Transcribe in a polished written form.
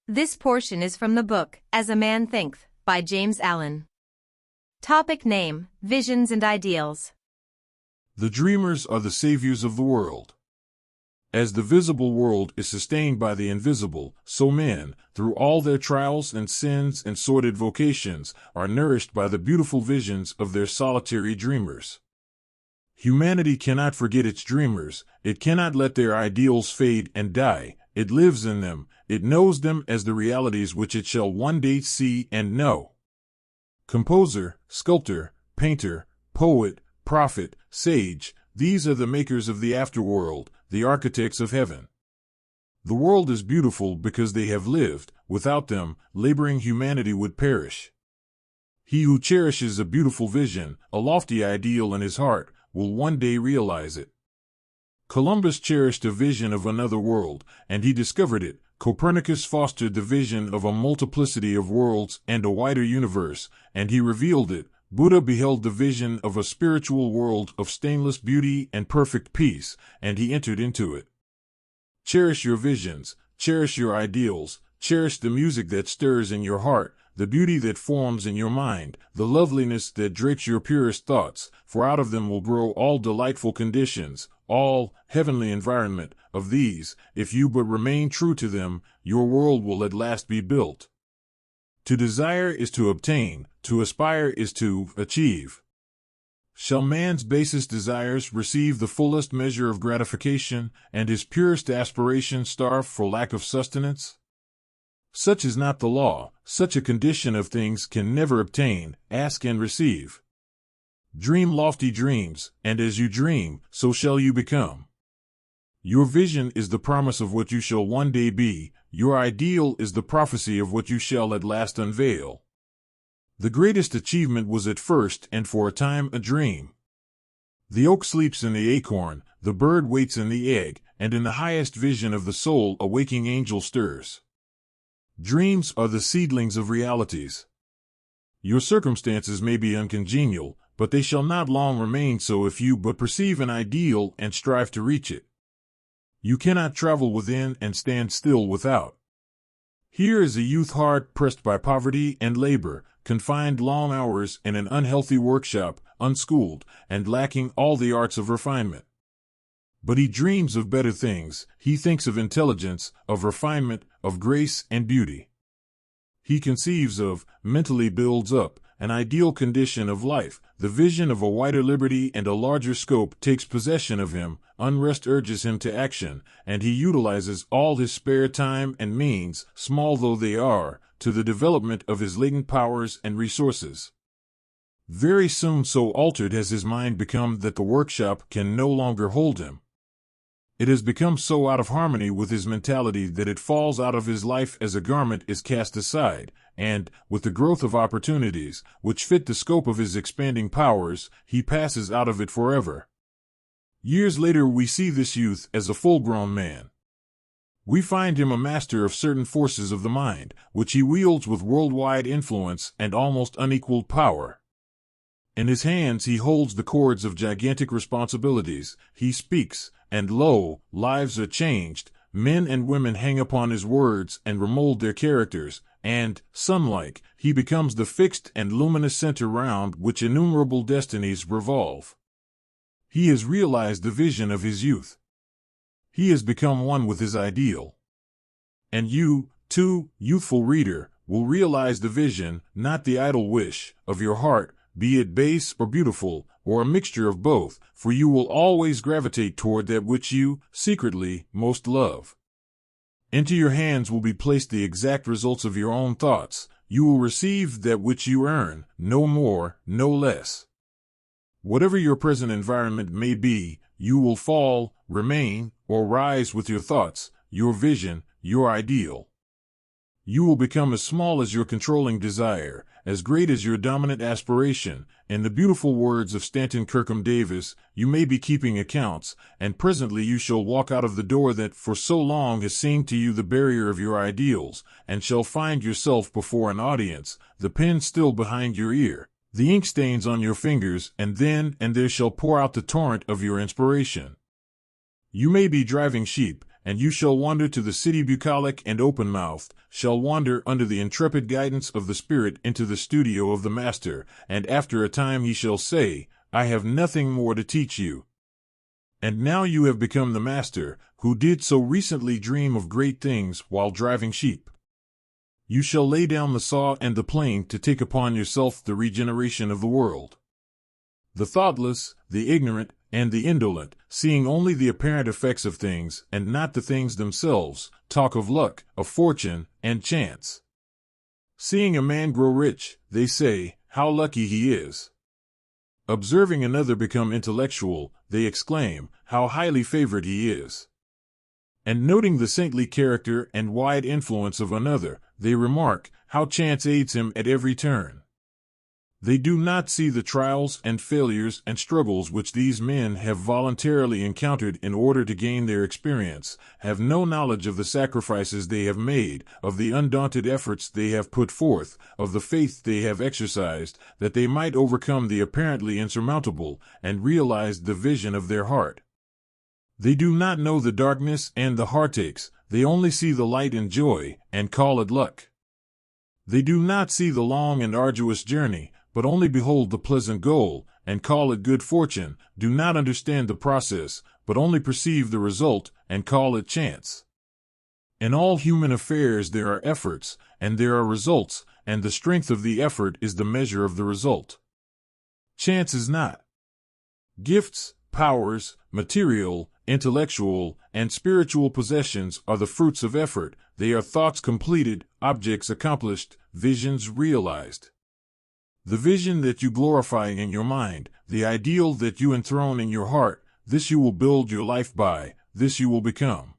This portion is from the book, As a Man Thinketh, by James Allen. Topic name, Visions and Ideals. The dreamers are the saviors of the world. As the visible world is sustained by the invisible, so men, through all their trials and sins and sordid vocations, are nourished by the beautiful visions of their solitary dreamers. Humanity cannot forget its dreamers, it cannot let their ideals fade and die, it lives in them, it knows them as the realities which it shall one day see and know. Composer, sculptor, painter, poet, prophet, sage, these are the makers of the afterworld, the architects of heaven. The world is beautiful because they have lived; without them, laboring humanity would perish. He who cherishes a beautiful vision, a lofty ideal in his heart, will one day realize it. Columbus cherished a vision of another world, and he discovered it. Copernicus fostered the vision of a multiplicity of worlds and a wider universe, and he revealed it. Buddha beheld the vision of a spiritual world of stainless beauty and perfect peace, and he entered into it. Cherish your visions, cherish your ideals, cherish the music that stirs in your heart, the beauty that forms in your mind, the loveliness that drapes your purest thoughts, for out of them will grow all delightful conditions, all heavenly environment. Of these, if you but remain true to them, your world will at last be built. To desire is to obtain, to aspire is to achieve. Shall man's basest desires receive the fullest measure of gratification, and his purest aspiration starve for lack of sustenance? Such is not the law. Such a condition of things can never obtain. Ask and receive. Dream lofty dreams, and as you dream, so shall you become. Your vision is the promise of what you shall one day be. Your ideal is the prophecy of what you shall at last unveil. The greatest achievement was at first and for a time a dream. The oak sleeps in the acorn, the bird waits in the egg, and in the highest vision of the soul a waking angel stirs. Dreams are the seedlings of realities. Your circumstances may be uncongenial, but they shall not long remain so if you but perceive an ideal and strive to reach it. You cannot travel within and stand still without. Here is a youth hard pressed by poverty and labor, confined long hours in an unhealthy workshop, unschooled, and lacking all the arts of refinement. But he dreams of better things, he thinks of intelligence, of refinement, of grace and beauty. He conceives of, mentally builds up, an ideal condition of life. The vision of a wider liberty and a larger scope takes possession of him, unrest urges him to action, and he utilizes all his spare time and means, small though they are, to the development of his latent powers and resources. Very soon so altered has his mind become that the workshop can no longer hold him. It has become so out of harmony with his mentality that it falls out of his life as a garment is cast aside, and, with the growth of opportunities, which fit the scope of his expanding powers, he passes out of it forever. Years later we see this youth as a full-grown man. We find him a master of certain forces of the mind, which he wields with worldwide influence and almost unequaled power. In his hands he holds the cords of gigantic responsibilities, he speaks, and lo, lives are changed, men and women hang upon his words and remold their characters, and, sun-like, he becomes the fixed and luminous center round which innumerable destinies revolve. He has realized the vision of his youth. He has become one with his ideal. And you, too, youthful reader, will realize the vision, not the idle wish, of your heart, be it base or beautiful, or a mixture of both, for you will always gravitate toward that which you, secretly, most love. Into your hands will be placed the exact results of your own thoughts. You will receive that which you earn, no more, no less. Whatever your present environment may be, you will fall, remain, or rise with your thoughts, your vision, your ideal. You will become as small as your controlling desire, as great as your dominant aspiration. In the beautiful words of Stanton Kirkham Davis, you may be keeping accounts, and presently you shall walk out of the door that for so long has seemed to you the barrier of your ideals, and shall find yourself before an audience, the pen still behind your ear, the ink stains on your fingers, and then and there shall pour out the torrent of your inspiration. You may be driving sheep, and you shall wander to the city bucolic and open-mouthed, shall wander under the intrepid guidance of the Spirit into the studio of the Master, and after a time he shall say, I have nothing more to teach you. And now you have become the Master, who did so recently dream of great things while driving sheep. You shall lay down the saw and the plane to take upon yourself the regeneration of the world. The thoughtless, the ignorant, and the indolent, seeing only the apparent effects of things and not the things themselves, talk of luck, of fortune, and chance. Seeing a man grow rich, they say, how lucky he is. Observing another become intellectual, they exclaim, how highly favored he is. And noting the saintly character and wide influence of another, they remark, how chance aids him at every turn. They do not see the trials and failures and struggles which these men have voluntarily encountered in order to gain their experience, have no knowledge of the sacrifices they have made, of the undaunted efforts they have put forth, of the faith they have exercised, that they might overcome the apparently insurmountable, and realize the vision of their heart. They do not know the darkness and the heartaches, they only see the light and joy, and call it luck. They do not see the long and arduous journey, but only behold the pleasant goal, and call it good fortune, do not understand the process, but only perceive the result, and call it chance. In all human affairs there are efforts, and there are results, and the strength of the effort is the measure of the result. Chance is not. Gifts, powers, material, intellectual, and spiritual possessions are the fruits of effort. They are thoughts completed, objects accomplished, visions realized. The vision that you glorify in your mind, the ideal that you enthrone in your heart, this you will build your life by, this you will become.